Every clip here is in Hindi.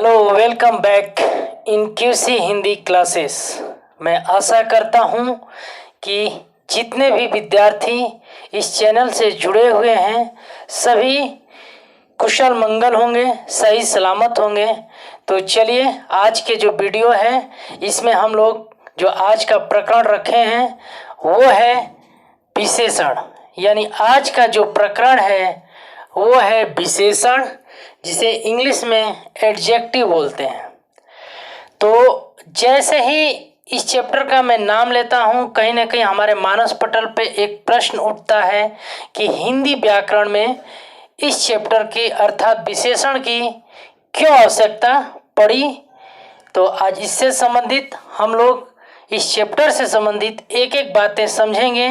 Hello, welcome back in QC Hindi classes. मैं आशा करता हूँ कि जितने भी विद्यार्थी इस चैनल से जुड़े हुए हैं सभी कुशल मंगल होंगे, सही सलामत होंगे। तो चलिए, आज के जो वीडियो है इसमें हम लोग जो आज का प्रकरण रखे हैं वो है विशेषण। यानी आज का जो प्रकरण है वो है विशेषण, जिसे इंग्लिश में एडजेक्टिव बोलते हैं। तो जैसे ही इस चैप्टर का मैं नाम लेता हूँ, कहीं ना कहीं हमारे मानस पटल पे एक प्रश्न उठता है कि हिंदी व्याकरण में इस चैप्टर की अर्थात विशेषण की क्यों आवश्यकता पड़ी। तो आज इससे संबंधित हम लोग इस चैप्टर से संबंधित एक एक बातें समझेंगे,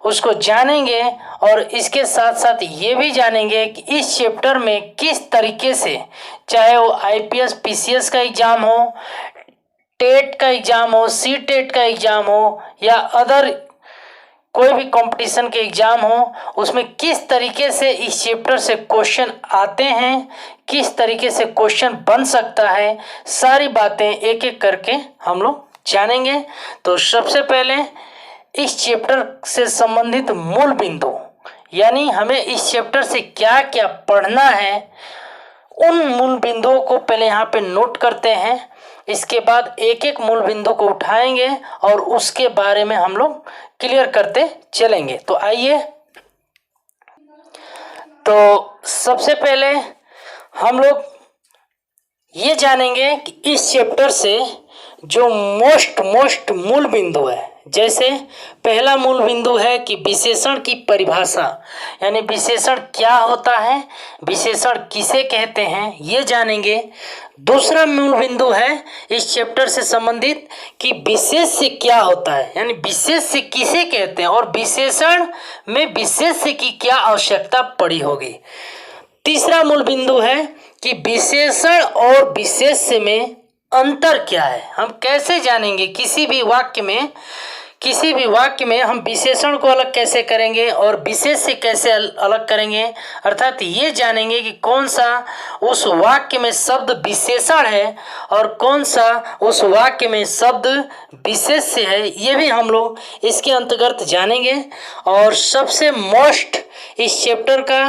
उसको जानेंगे और इसके साथ साथ ये भी जानेंगे कि इस चैप्टर में किस तरीके से, चाहे वो आईपीएस पीसीएस का एग्ज़ाम हो, टेट का एग्ज़ाम हो, सी टेट का एग्ज़ाम हो या अदर कोई भी कंपटीशन के एग्ज़ाम हो, उसमें किस तरीके से इस चैप्टर से क्वेश्चन आते हैं, किस तरीके से क्वेश्चन बन सकता है, सारी बातें एक एक करके हम लोग जानेंगे। तो सबसे पहले इस चैप्टर से संबंधित मूल बिंदु, यानी हमें इस चैप्टर से क्या क्या पढ़ना है, उन मूल बिंदुओं को पहले यहाँ पे नोट करते हैं। इसके बाद एक एक मूल बिंदु को उठाएंगे और उसके बारे में हम लोग क्लियर करते चलेंगे। तो आइए, तो सबसे पहले हम लोग ये जानेंगे कि इस चैप्टर से जो मोस्ट मूल बिंदु है, जैसे पहला मूल बिंदु है कि विशेषण की परिभाषा, यानी विशेषण क्या होता है, विशेषण किसे कहते हैं, ये जानेंगे। दूसरा मूल बिंदु है इस चैप्टर से संबंधित कि विशेष्य क्या होता है, यानी विशेष्य किसे कहते हैं और विशेषण में विशेष्य की क्या आवश्यकता पड़ी होगी। तीसरा मूल बिंदु है कि विशेषण और विशेष्य में अंतर क्या है, हम कैसे जानेंगे किसी भी वाक्य में हम विशेषण को अलग कैसे करेंगे और विशेष से कैसे अलग करेंगे। अर्थात ये जानेंगे कि कौन सा उस वाक्य में शब्द विशेषण है और कौन सा उस वाक्य में शब्द विशेष्य है, ये भी हम लोग इसके अंतर्गत जानेंगे। और सबसे मोस्ट इस चैप्टर का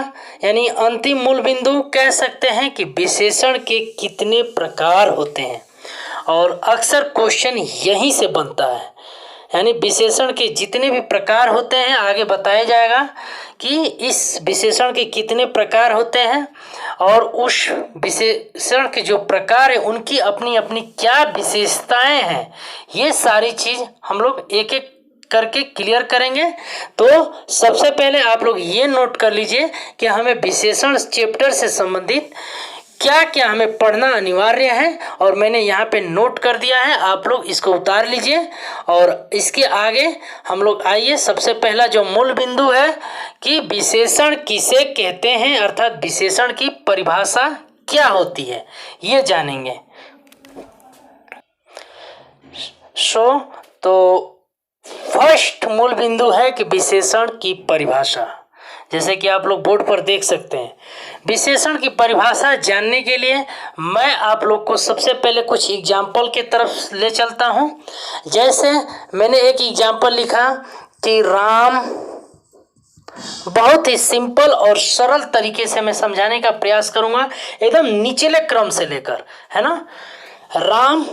यानी अंतिम मूल बिंदु कह सकते हैं कि विशेषण के कितने प्रकार होते हैं, और अक्सर क्वेश्चन यहीं से बनता है। यानी विशेषण के जितने भी प्रकार होते हैं, आगे बताया जाएगा कि इस विशेषण के कितने प्रकार होते हैं और उस विशेषण के जो प्रकार है उनकी अपनी अपनी क्या विशेषताएं हैं, ये सारी चीज़ हम लोग एक एक करके क्लियर करेंगे। तो सबसे पहले आप लोग ये नोट कर लीजिए कि हमें विशेषण चैप्टर से संबंधित क्या क्या हमें पढ़ना अनिवार्य है, और मैंने यहाँ पे नोट कर दिया है, आप लोग इसको उतार लीजिए। और इसके आगे हम लोग आइए, सबसे पहला जो मूल बिंदु है कि विशेषण किसे कहते हैं, अर्थात विशेषण की परिभाषा क्या होती है, ये जानेंगे। तो फर्स्ट मूल बिंदु है कि विशेषण की परिभाषा। जैसे कि आप लोग बोर्ड पर देख सकते हैं, विशेषण की परिभाषा जानने के लिए मैं आप लोग को सबसे पहले कुछ एग्जाम्पल के तरफ ले चलता हूं। जैसे मैंने एक एग्जाम्पल लिखा कि राम, बहुत ही सिंपल और सरल तरीके से मैं समझाने का प्रयास करूंगा, एकदम निचले क्रम से लेकर, है ना। राम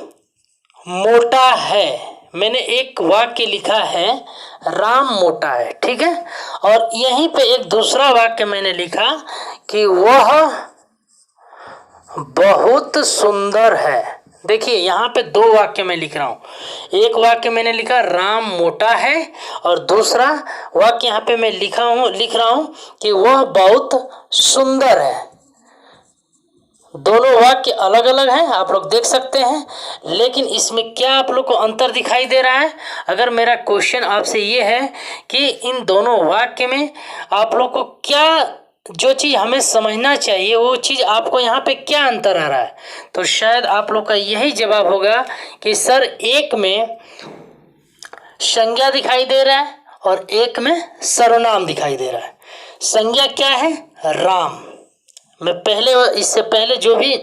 मोटा है, मैंने एक वाक्य लिखा है राम मोटा है, ठीक है। और यहीं पे एक दूसरा वाक्य मैंने लिखा कि वह बहुत सुंदर है। देखिए यहाँ पे दो वाक्य मैं लिख रहा हूँ, एक वाक्य मैंने लिखा राम मोटा है और दूसरा वाक्य यहाँ पे मैं लिख रहा हूँ कि वह बहुत सुंदर है। दोनों वाक्य अलग अलग हैं, आप लोग देख सकते हैं, लेकिन इसमें क्या आप लोग को अंतर दिखाई दे रहा है। अगर मेरा क्वेश्चन आपसे ये है कि इन दोनों वाक्य में आप लोग को क्या, जो चीज़ हमें समझना चाहिए वो चीज़ आपको यहाँ पे क्या अंतर आ रहा है, तो शायद आप लोग का यही जवाब होगा कि सर एक में संज्ञा दिखाई दे रहा है और एक में सर्वनाम दिखाई दे रहा है। संज्ञा क्या है, राम। मैं इससे पहले जो भी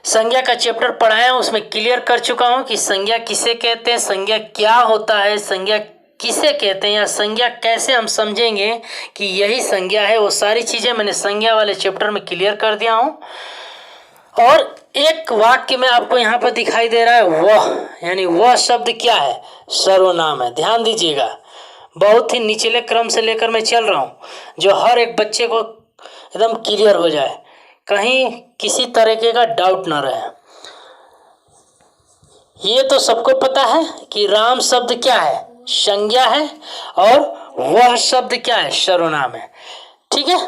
संज्ञा का चैप्टर पढ़ाया, उसमें क्लियर कर चुका हूँ कि संज्ञा किसे कहते हैं, संज्ञा क्या होता है, संज्ञा किसे कहते हैं, या संज्ञा कैसे हम समझेंगे कि यही संज्ञा है। वो सारी चीज़ें मैंने संज्ञा वाले चैप्टर में क्लियर कर दिया हूँ। और एक वाक्य में आपको यहाँ पर दिखाई दे रहा है वह, यानी वह शब्द क्या है, सर्वनाम है। ध्यान दीजिएगा, बहुत ही निचले क्रम से लेकर मैं चल रहा हूँ, जो हर एक बच्चे को एकदम क्लियर हो जाए, कहीं किसी तरीके का डाउट ना रहे। ये तो सबको पता है कि राम शब्द क्या है, संज्ञा है, और वह शब्द क्या है, सर्वनाम है। ठीक है,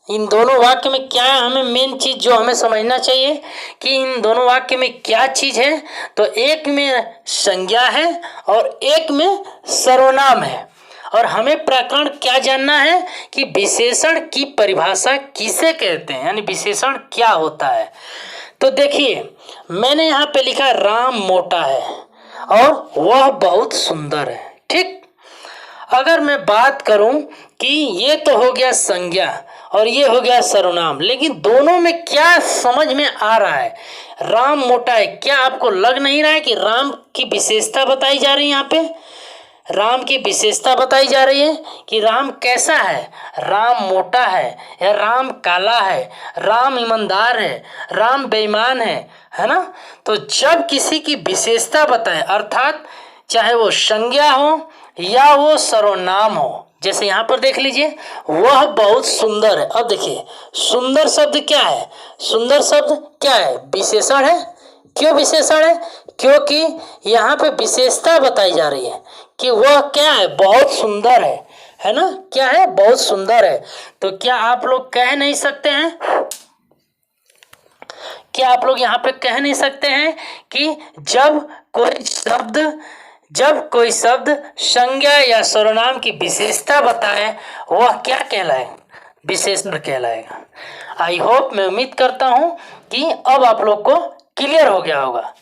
इन दोनों वाक्य में क्या है, हमें मेन चीज जो हमें समझना चाहिए कि इन दोनों वाक्य में क्या चीज है। तो एक में संज्ञा है और एक में सर्वनाम है। और हमें प्रकरण क्या जानना है कि विशेषण की परिभाषा किसे कहते हैं, यानी विशेषण क्या होता है। तो देखिए, मैंने यहाँ पे लिखा राम मोटा है और वह बहुत सुंदर है। ठीक, अगर मैं बात करूं कि ये तो हो गया संज्ञा और ये हो गया सर्वनाम, लेकिन दोनों में क्या समझ में आ रहा है, राम मोटा है, क्या आपको लग नहीं रहा है कि राम की विशेषता बताई जा रही है। यहाँ पे राम की विशेषता बताई जा रही है कि राम कैसा है, राम मोटा है या राम काला है, राम ईमानदार है, राम बेईमान है ना। तो जब किसी की विशेषता बताए, अर्थात चाहे वो संज्ञा हो या वो सर्वनाम हो, जैसे यहाँ पर देख लीजिए, वह बहुत सुंदर है। अब देखिए, सुंदर शब्द क्या है, सुंदर शब्द क्या है, विशेषण है। क्यों विशेषण है, क्योंकि यहाँ पे विशेषता बताई जा रही है कि वह क्या है, बहुत सुंदर है ना, क्या है, बहुत सुंदर है। तो क्या आप लोग कह नहीं सकते हैं, क्या आप लोग यहाँ पे कह नहीं सकते हैं कि जब कोई शब्द संज्ञा या सर्वनाम की विशेषता बताए, वह क्या कहलाए, विशेषण कहलाएगा। आई होप, मैं उम्मीद करता हूं कि अब आप लोग को क्लियर हो गया होगा।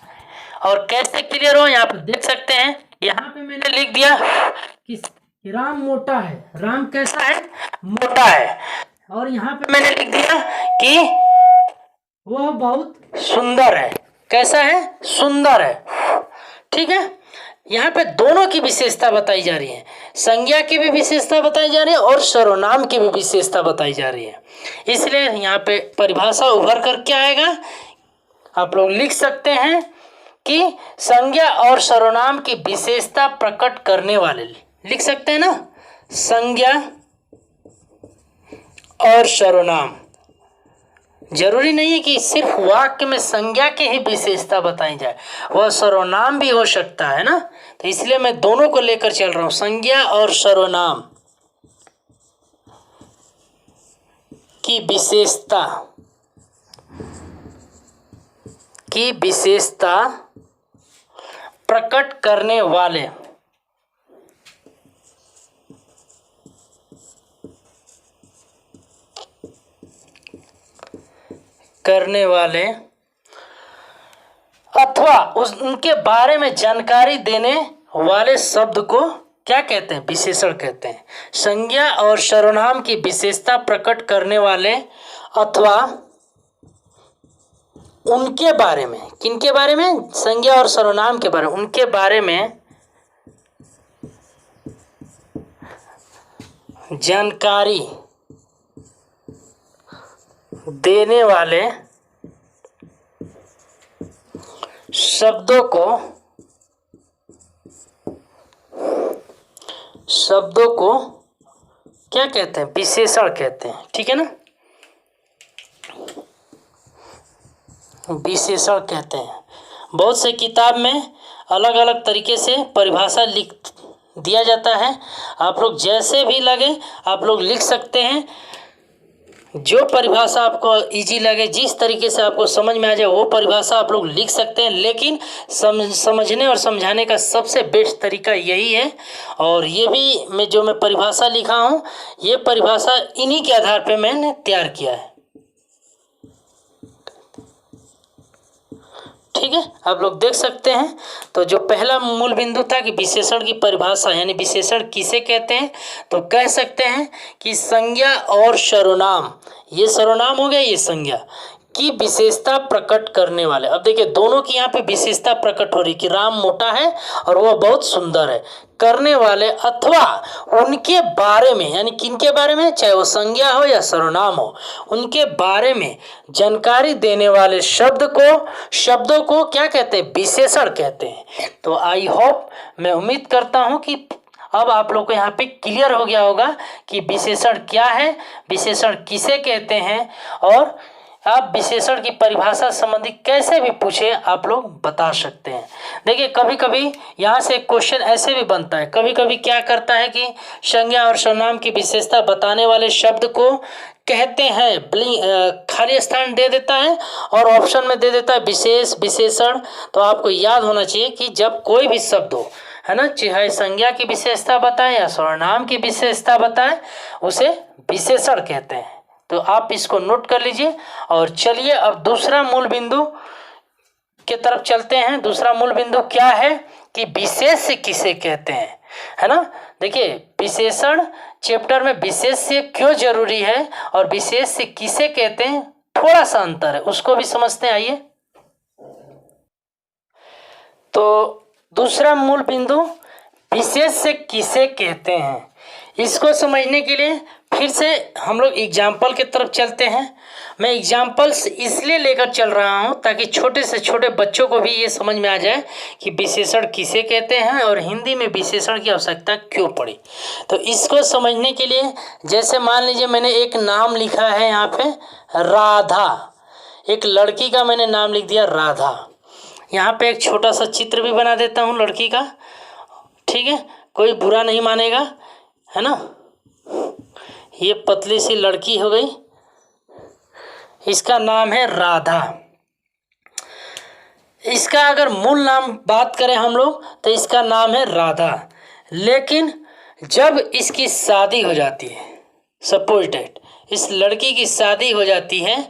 और कैसे क्लियर हो, यहाँ पे देख सकते हैं, यहाँ पे मैंने लिख दिया कि राम मोटा है, राम कैसा है, मोटा है। और यहाँ पे मैंने लिख दिया कि वह बहुत सुंदर है, कैसा है, सुंदर है। ठीक है, यहाँ पे दोनों की विशेषता बताई जा रही है, संज्ञा की भी विशेषता बताई जा रही है और सर्वनाम की भी विशेषता बताई जा रही है। इसलिए यहाँ पे परिभाषा उभर कर क्या आएगा, आप लोग लिख सकते हैं कि संज्ञा और सर्वनाम की विशेषता प्रकट करने वाले, लिख सकते हैं ना, संज्ञा और सर्वनाम। जरूरी नहीं है कि सिर्फ वाक्य में संज्ञा की ही विशेषता बताई जाए, वह सर्वनाम भी हो सकता है ना। तो इसलिए मैं दोनों को लेकर चल रहा हूं, संज्ञा और सर्वनाम की विशेषता प्रकट करने वाले अथवा उनके बारे में जानकारी देने वाले शब्द को क्या कहते हैं, विशेषण कहते हैं। संज्ञा और सर्वनाम की विशेषता प्रकट करने वाले अथवा उनके बारे में, किनके बारे में, संज्ञा और सर्वनाम के बारे में, उनके बारे में जानकारी देने वाले शब्दों को क्या कहते हैं, विशेषण कहते हैं। ठीक है ना, विशेषण कहते हैं। बहुत से किताब में अलग अलग तरीके से परिभाषा लिख दिया जाता है, आप लोग जैसे भी लगे आप लोग लिख सकते हैं। जो परिभाषा आपको इजी लगे, जिस तरीके से आपको समझ में आ जाए, वो परिभाषा आप लोग लिख सकते हैं। लेकिन समझने और समझाने का सबसे बेस्ट तरीका यही है। और ये भी मैं परिभाषा लिखा हूँ, ये परिभाषा इन्हीं के आधार पे मैंने तैयार किया है। ठीक है, आप लोग देख सकते हैं। तो जो पहला मूल बिंदु था कि विशेषण की परिभाषा, यानी विशेषण किसे कहते हैं, तो कह सकते हैं कि संज्ञा और सर्वनाम, ये सर्वनाम हो गया, ये संज्ञा, की विशेषता प्रकट करने वाले। अब देखिए दोनों की यहाँ पे विशेषता प्रकट हो रही कि राम मोटा है और वह बहुत सुंदर है, करने वाले अथवा उनके बारे में, यानी किनके बारे में, चाहे वो संज्ञा हो या सर्वनाम हो, उनके बारे में जानकारी देने वाले शब्दों को क्या कहते हैं, विशेषण कहते हैं। तो आई होप, मैं उम्मीद करता हूँ कि अब आप लोग को यहाँ पे क्लियर हो गया होगा कि विशेषण क्या है, विशेषण किसे कहते हैं, और आप विशेषण की परिभाषा संबंधी कैसे भी पूछे आप लोग बता सकते हैं। देखिए कभी कभी यहाँ से क्वेश्चन ऐसे भी बनता है, कभी कभी क्या करता है कि संज्ञा और सर्वनाम की विशेषता बताने वाले शब्द को कहते हैं, खाली स्थान दे देता है और ऑप्शन में दे देता है विशेष विशेषण। तो आपको याद होना चाहिए कि जब कोई भी शब्द हो, है ना, चाहे संज्ञा की विशेषता बताए या सर्वनाम की विशेषता बताए, उसे विशेषण कहते हैं। तो आप इसको नोट कर लीजिए। और चलिए अब दूसरा मूल बिंदु के तरफ चलते हैं। दूसरा मूल बिंदु क्या है कि विशेष्य किसे कहते हैं, है ना। देखिए विशेषण चैप्टर में विशेष्य क्यों जरूरी है और विशेष्य किसे कहते हैं, थोड़ा सा अंतर है, उसको भी समझते हैं। आइए, तो दूसरा मूल बिंदु विशेष्य किसे कहते हैं, इसको समझने के लिए फिर से हम लोग एग्जाम्पल की तरफ चलते हैं। मैं एग्जाम्पल्स इसलिए लेकर चल रहा हूँ ताकि छोटे से छोटे बच्चों को भी ये समझ में आ जाए कि विशेषण किसे कहते हैं और हिंदी में विशेषण की आवश्यकता क्यों पड़ी। तो इसको समझने के लिए जैसे मान लीजिए मैंने एक नाम लिखा है यहाँ पे राधा, एक लड़की का मैंने नाम लिख दिया राधा। यहाँ पे एक छोटा सा चित्र भी बना देता हूँ लड़की का, ठीक है, कोई बुरा नहीं मानेगा, है ना। ये पतली सी लड़की हो गई, इसका नाम है राधा। इसका अगर मूल नाम बात करें हम लोग तो इसका नाम है राधा। लेकिन जब इसकी शादी हो जाती है, सपोज डेट इस लड़की की शादी हो जाती है,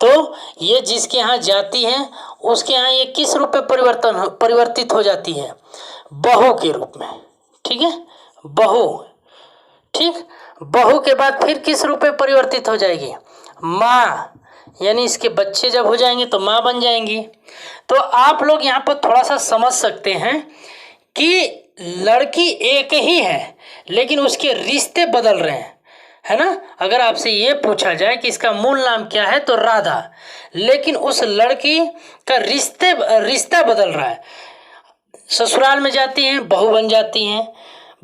तो ये जिसके यहाँ जाती है उसके यहाँ ये किस रूप में परिवर्तित हो जाती है, बहू के रूप में, ठीक है, बहू। ठीक, बहू के बाद फिर किस रूप में परिवर्तित हो जाएगी, माँ, यानी इसके बच्चे जब हो जाएंगे तो माँ बन जाएंगी। तो आप लोग यहाँ पर थोड़ा सा समझ सकते हैं कि लड़की एक ही है लेकिन उसके रिश्ते बदल रहे हैं, है ना। अगर आपसे ये पूछा जाए कि इसका मूल नाम क्या है तो राधा, लेकिन उस लड़की का रिश्ता बदल रहा है, ससुराल में जाती हैं बहू बन जाती हैं,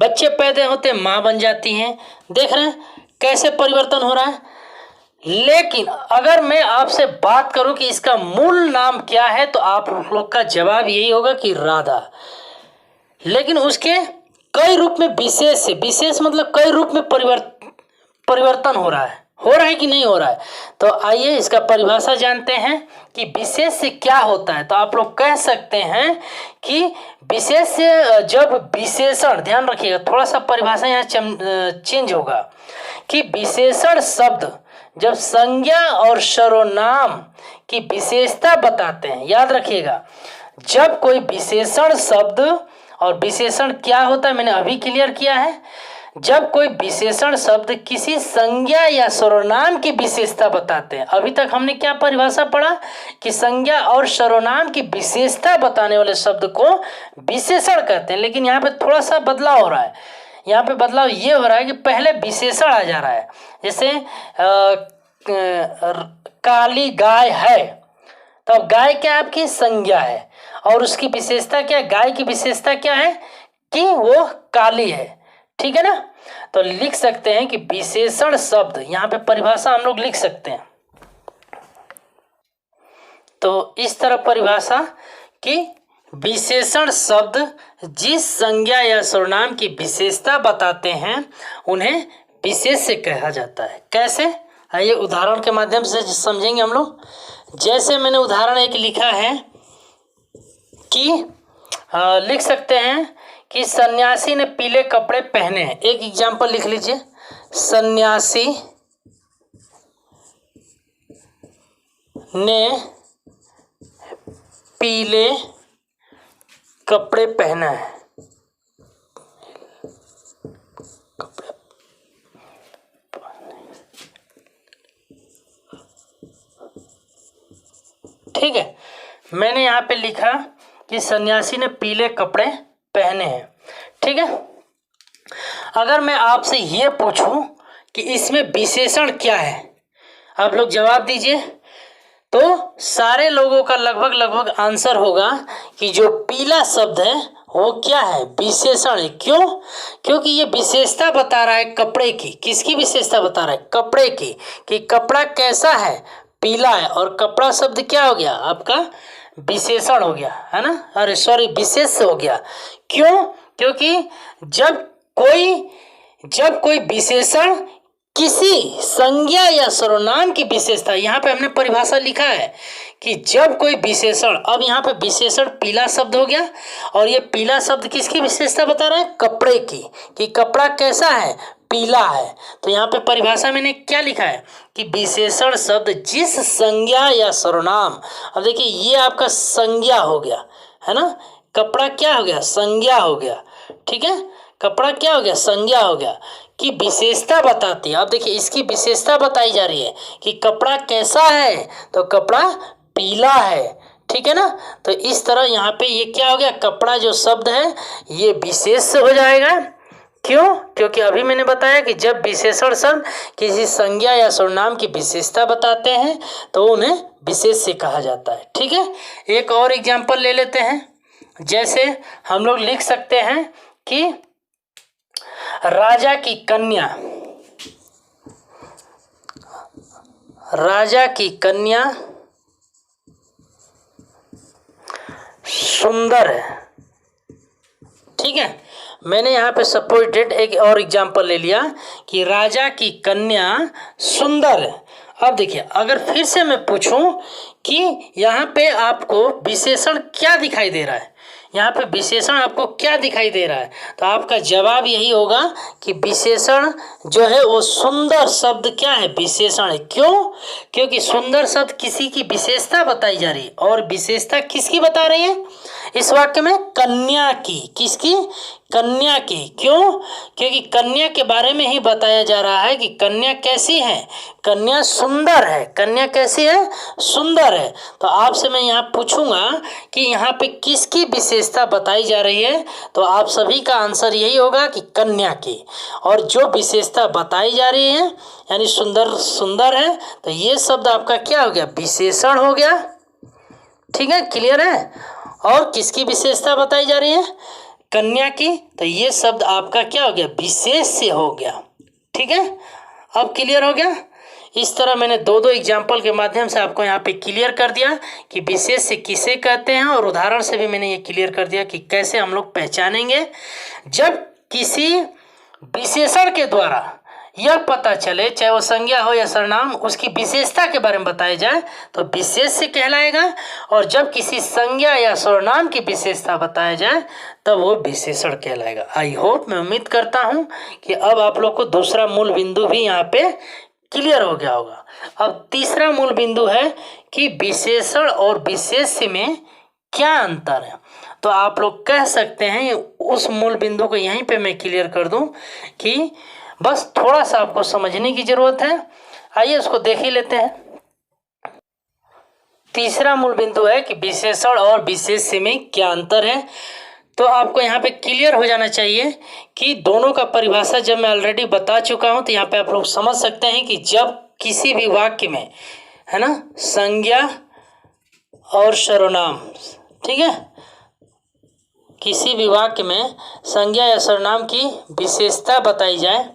बच्चे पैदा होते माँ बन जाती हैं। देख रहे हैं कैसे परिवर्तन हो रहा है। लेकिन अगर मैं आपसे बात करूं कि इसका मूल नाम क्या है तो आप लोग का जवाब यही होगा कि राधा। लेकिन उसके कई रूप में विशेष मतलब कई रूप में परिवर्तन हो रहा है कि नहीं हो रहा है। तो आइए इसका परिभाषा जानते हैं कि विशेष क्या होता है। तो आप लोग कह सकते हैं कि विशेष जब विशेषण, ध्यान रखिएगा थोड़ा सा परिभाषा यहाँ चेंज होगा कि विशेषण शब्द जब संज्ञा और सर्वनाम की विशेषता बताते हैं, याद रखिएगा जब कोई विशेषण शब्द, और विशेषण क्या होता है मैंने अभी क्लियर किया है, जब कोई विशेषण शब्द किसी संज्ञा या सर्वनाम की विशेषता बताते हैं। अभी तक हमने क्या परिभाषा पढ़ा कि संज्ञा और सर्वनाम की विशेषता बताने वाले शब्द को विशेषण कहते हैं। लेकिन यहाँ पे थोड़ा सा बदलाव हो रहा है, यहाँ पे बदलाव ये हो रहा है कि पहले विशेषण आ जा रहा है। जैसे काली गाय है, तो गाय क्या आपकी संज्ञा है और उसकी विशेषता क्या है, गाय की विशेषता क्या है कि वो काली है, ठीक है ना। तो लिख सकते हैं कि विशेषण शब्द, यहाँ पे परिभाषा हम लोग लिख सकते हैं। तो इस तरह परिभाषा कि विशेषण शब्द जिस संज्ञा या सर्वनाम की विशेषता बताते हैं उन्हें विशेष्य कहा जाता है। कैसे, आइए उदाहरण के माध्यम से समझेंगे हम लोग। जैसे मैंने उदाहरण एक लिखा है कि लिख सकते हैं कि सन्यासी ने पीले कपड़े पहने हैं। एक एग्जाम्पल लिख लीजिए, सन्यासी ने पीले कपड़े पहना है। ठीक है, मैंने यहाँ पे लिखा कि सन्यासी ने पीले कपड़े पहने हैं। ठीक है, अगर मैं आपसे ये पूछूं कि इसमें विशेषण क्या है, आप लोग जवाब दीजिए। तो सारे लोगों का लगभग आंसर होगा कि जो पीला शब्द है वो क्या है, विशेषण है। क्यों? क्योंकि ये विशेषता बता रहा है कपड़े की। किसकी विशेषता बता रहा है? कपड़े की, कि कपड़ा कैसा है, पीला है। और कपड़ा शब्द क्या हो गया आपका, विशेषण हो गया, है ना, अरे सॉरी विशेष हो गया। क्यों? क्योंकि जब कोई विशेषण किसी संज्ञा या सर्वनाम की विशेषता, यहाँ पे हमने परिभाषा लिखा है कि जब कोई विशेषण, अब यहाँ पे विशेषण पीला शब्द हो गया, और ये पीला शब्द किसकी विशेषता बता रहा है, कपड़े की, कि कपड़ा कैसा है, पीला है। तो यहाँ पे परिभाषा मैंने क्या लिखा है कि विशेषण शब्द जिस संज्ञा या सर्वनाम, अब देखिए ये आपका संज्ञा हो गया, है ना, कपड़ा क्या हो गया, संज्ञा हो गया। ठीक है, कपड़ा क्या हो गया, संज्ञा हो गया, की विशेषता बताती है। अब देखिए इसकी विशेषता बताई जा रही है कि कपड़ा कैसा है, तो कपड़ा पीला है। ठीक है ना, तो इस तरह यहाँ पे ये क्या हो गया, कपड़ा जो शब्द है ये विशेष हो जाएगा। क्यों? क्योंकि अभी मैंने बताया कि जब विशेषण शब्द किसी संज्ञा या सर्वनाम की विशेषता बताते हैं तो उन्हें विशेष से कहा जाता है। ठीक है, एक और एग्जाम्पल ले लेते हैं। जैसे हम लोग लिख सकते हैं कि राजा की कन्या सुंदर है। ठीक है, मैंने यहाँ पे सपोर्टेड एक और एग्जांपल ले लिया कि राजा की कन्या सुंदर है। अब देखिए अगर फिर से मैं पूछूं कि यहाँ पे आपको विशेषण क्या दिखाई दे रहा है, यहाँ पे विशेषण आपको क्या दिखाई दे रहा है, तो आपका जवाब यही होगा कि विशेषण जो है वो सुंदर शब्द क्या है, विशेषण है। क्यों? क्योंकि सुंदर शब्द किसी की विशेषता बताई जा रही है, और विशेषता किसकी बता रही है इस वाक्य में, कन्या की। किसकी? कन्या की। क्यों? क्योंकि कन्या के बारे में ही बताया जा रहा है कि कन्या कैसी है, कन्या सुंदर है। कन्या कैसी है? सुंदर है। तो आपसे मैं यहाँ पूछूंगा कि यहाँ पे किसकी विशेषता बताई जा रही है, तो आप सभी का आंसर यही होगा कि कन्या की। और जो विशेषता बताई जा रही है यानी सुंदर है, तो ये शब्द आपका क्या हो गया, विशेषण हो गया। ठीक है, क्लियर है। और किसकी विशेषता बताई जा रही है, कन्या की, तो ये शब्द आपका क्या हो गया, विशेष से हो गया। ठीक है, अब क्लियर हो गया। इस तरह मैंने दो एग्जाम्पल के माध्यम से आपको यहाँ पे क्लियर कर दिया कि विशेष से किसे कहते हैं, और उदाहरण से भी मैंने ये क्लियर कर दिया कि कैसे हम लोग पहचानेंगे जब किसी विशेषण के द्वारा यह पता चले, चाहे वो संज्ञा हो या सर्वनाम, उसकी विशेषता के बारे में बताया जाए तो विशेष से कहलाएगा, और जब किसी संज्ञा या सर्वनाम की विशेषता बताया जाए तब वो विशेषण कहलाएगा। आई होप, मैं उम्मीद करता हूँ कि अब आप लोग को दूसरा मूल बिंदु भी यहाँ पे क्लियर हो गया होगा। अब तीसरा मूल बिंदु है कि विशेषण और विशेष्य में क्या अंतर है। तो आप लोग कह सकते हैं, उस मूल बिंदु को यहीं पे मैं क्लियर कर दूं कि बस थोड़ा सा आपको समझने की जरूरत है। आइए उसको देख ही लेते हैं। तीसरा मूल बिंदु है कि विशेषण और विशेष्य में क्या अंतर है। तो आपको यहाँ पे क्लियर हो जाना चाहिए कि दोनों का परिभाषा जब मैं ऑलरेडी बता चुका हूँ, तो यहाँ पे आप लोग समझ सकते हैं कि जब किसी भी वाक्य में, है ना, संज्ञा और सर्वनाम, ठीक है, किसी भी वाक्य में संज्ञा या सर्वनाम की विशेषता बताई जाए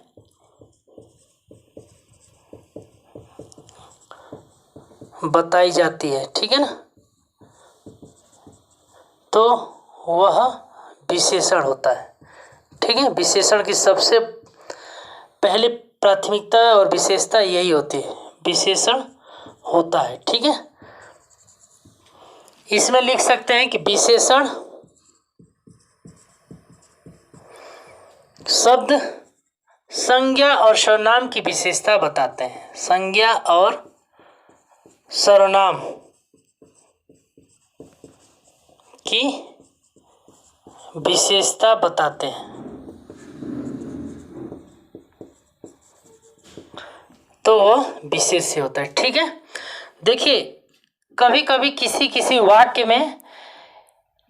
बताई जाती है, ठीक है ना, तो वह विशेषण होता है। ठीक है, विशेषण की सबसे पहली प्राथमिकता और विशेषता यही होती है, विशेषण होता है। ठीक है, इसमें लिख सकते हैं कि विशेषण शब्द संज्ञा और सर्वनाम की विशेषता बताते हैं। संज्ञा और सर्वनाम की विशेषता बताते हैं, तो वो विशेष से होता है। ठीक है, देखिए कभी कभी किसी किसी वाक्य में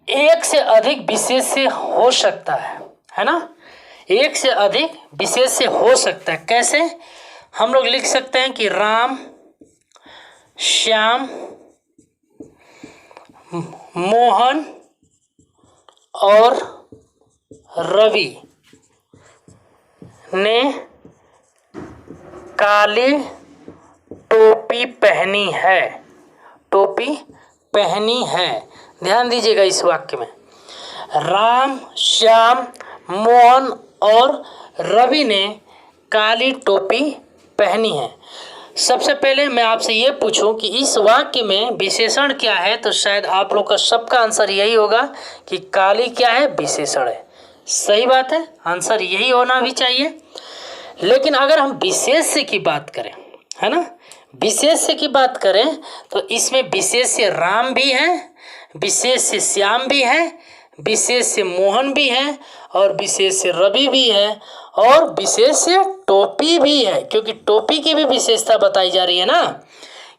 एक से अधिक विशेष्य हो सकता है ना। एक से अधिक विशेष्य हो सकता है। कैसे? हम लोग लिख सकते हैं कि राम, श्याम, मोहन और रवि ने काली टोपी पहनी है। टोपी पहनी है। ध्यान दीजिएगा इस वाक्य में राम, श्याम, मोहन और रवि ने काली टोपी पहनी है। सबसे पहले मैं आपसे ये पूछूं कि इस वाक्य में विशेषण क्या है, तो शायद आप लोग का सबका आंसर यही होगा कि काली क्या है, विशेषण है। सही बात है, आंसर यही होना भी चाहिए। लेकिन अगर हम विशेष्य की बात करें, है ना, विशेष्य की बात करें तो इसमें विशेष्य राम भी है, विशेष्य श्याम भी है, विशेष्य मोहन भी है और विशेष्य रवि भी है और विशेष्य टोपी भी है। क्योंकि टोपी की भी विशेषता बताई जा रही है ना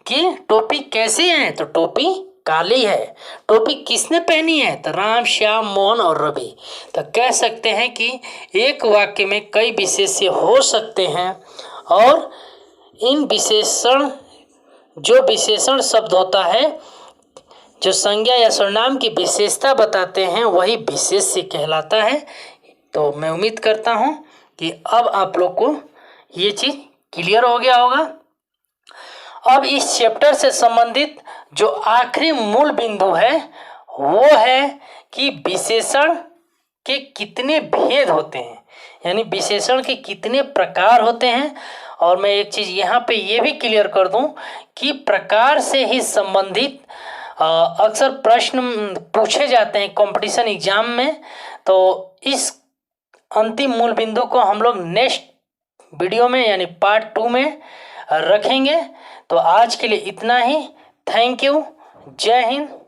कि टोपी कैसी है, तो टोपी काली है। टोपी किसने पहनी है, तो राम, श्याम, मोहन और रवि। तो कह सकते हैं कि एक वाक्य में कई विशेष्य हो सकते हैं और इन विशेषण, जो विशेषण शब्द होता है, जो संज्ञा या सर्वनाम की विशेषता बताते हैं, वही विशेष्य कहलाता है। तो मैं उम्मीद करता हूं कि अब आप लोग को ये चीज क्लियर हो गया होगा। अब इस चैप्टर से संबंधित जो आखिरी मूल बिंदु है वो है कि विशेषण के कितने भेद होते हैं, यानी विशेषण के कितने प्रकार होते हैं। और मैं एक चीज यहाँ पे ये भी क्लियर कर दूं कि प्रकार से ही संबंधित अक्सर प्रश्न पूछे जाते हैं कंपटीशन एग्जाम में। तो इस अंतिम मूल बिंदु को हम लोग नेक्स्ट वीडियो में यानी पार्ट 2 में रखेंगे। तो आज के लिए इतना ही। Thank you. जय हिंद।